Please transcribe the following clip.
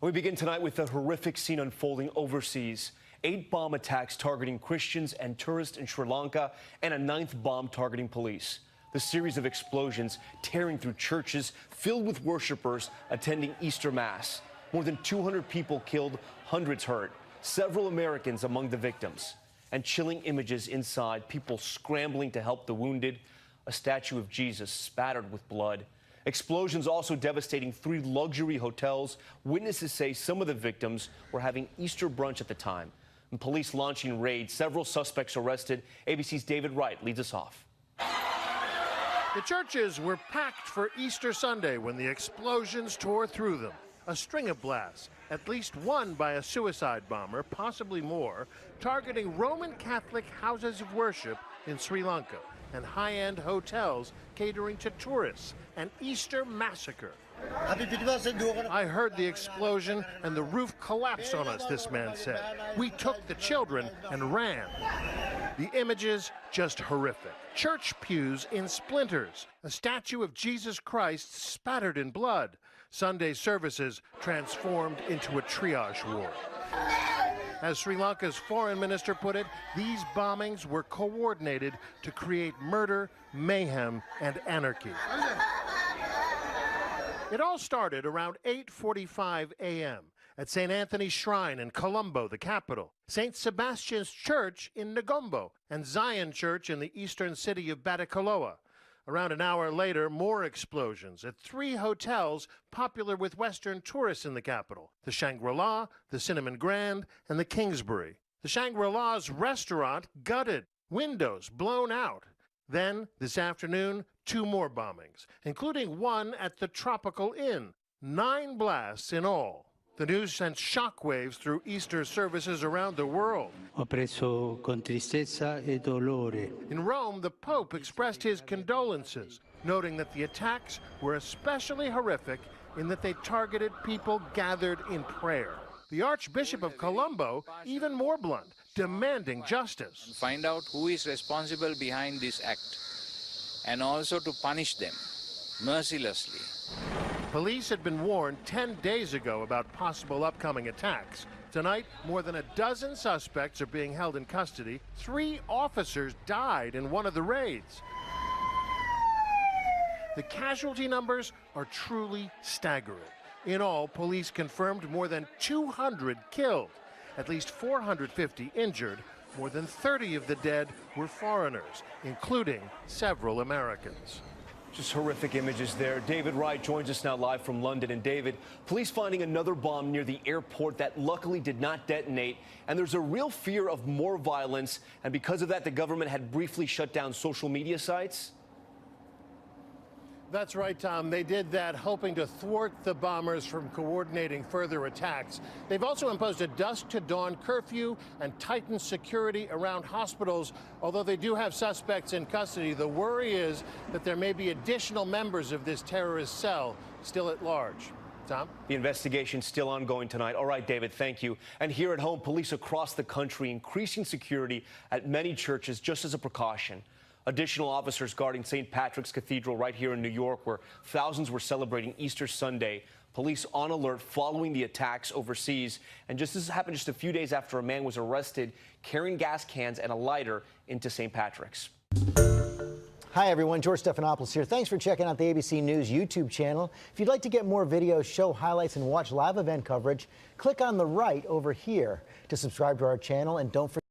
We begin tonight with a horrific scene unfolding overseas. 8 bomb attacks targeting Christians and tourists in Sri Lanka, and a 9th bomb targeting police. The series of explosions tearing through churches filled with worshipers attending Easter Mass. More than 200 people killed, hundreds hurt, several Americans among the victims. And chilling images inside, people scrambling to help the wounded, a statue of Jesus spattered with blood. Explosions also devastating 3 luxury hotels. Witnesses say some of the victims were having Easter brunch at the time. And police launching raids, several suspects arrested. ABC's David Wright leads us off. The churches were packed for Easter Sunday when the explosions tore through them. A string of blasts, at least one by a suicide bomber, possibly more, targeting Roman Catholic houses of worship in Sri Lanka and high-end hotels catering to tourists. An Easter massacre. I heard the explosion and the roof collapsed on us, this man said. We took the children and ran. The images just horrific. Church pews in splinters. A statue of Jesus Christ spattered in blood. Sunday services transformed into a triage ward. As Sri Lanka's foreign minister put it, these bombings were coordinated to create murder, mayhem, and anarchy. It all started around 8:45 a.m. at St. Anthony's Shrine in Colombo, the capital, St. Sebastian's Church in Negombo, and Zion Church in the eastern city of Batticaloa. Around an hour later, more explosions at 3 hotels popular with Western tourists in the capital: the Shangri-La, the Cinnamon Grand, and the Kingsbury. The Shangri-La's restaurant gutted, windows blown out. Then, this afternoon, 2 more bombings, including one at the Tropical Inn. 9 blasts in all. The news sent shockwaves through Easter services around the world. Ho preso con tristezza e dolore. In Rome, the Pope expressed his condolences, noting that the attacks were especially horrific in that they targeted people gathered in prayer. The Archbishop of Colombo, even more blunt, demanding justice. Find out who is responsible behind this act, and also to punish them mercilessly. Police had been warned 10 days ago about possible upcoming attacks. Tonight, more than a dozen suspects are being held in custody. 3 officers died in one of the raids. The casualty numbers are truly staggering. In all, police confirmed more than 200 killed, at least 450 injured. More than 30 of the dead were foreigners, including several Americans. Just horrific images there. David Wright joins us now live from London. And David, police finding another bomb near the airport that luckily did not detonate. And there's a real fear of more violence. And because of that, the government had briefly shut down social media sites. That's right, Tom. They did that hoping to thwart the bombers from coordinating further attacks. They've also imposed a dusk-to-dawn curfew and tightened security around hospitals. Although they do have suspects in custody, the worry is that there may be additional members of this terrorist cell still at large. Tom? The investigation still ongoing tonight. All right, David, thank you. And here at home, police across the country increasing security at many churches just as a precaution. Additional officers guarding St. Patrick's Cathedral right here in New York, where thousands were celebrating Easter Sunday. Police on alert following the attacks overseas. And this happened just a few days after a man was arrested carrying gas cans and a lighter into St. Patrick's. Hi, everyone. George Stephanopoulos here. Thanks for checking out the ABC News YouTube channel. If you'd like to get more videos, show highlights, and watch live event coverage, click on the right over here to subscribe to our channel. And don't forget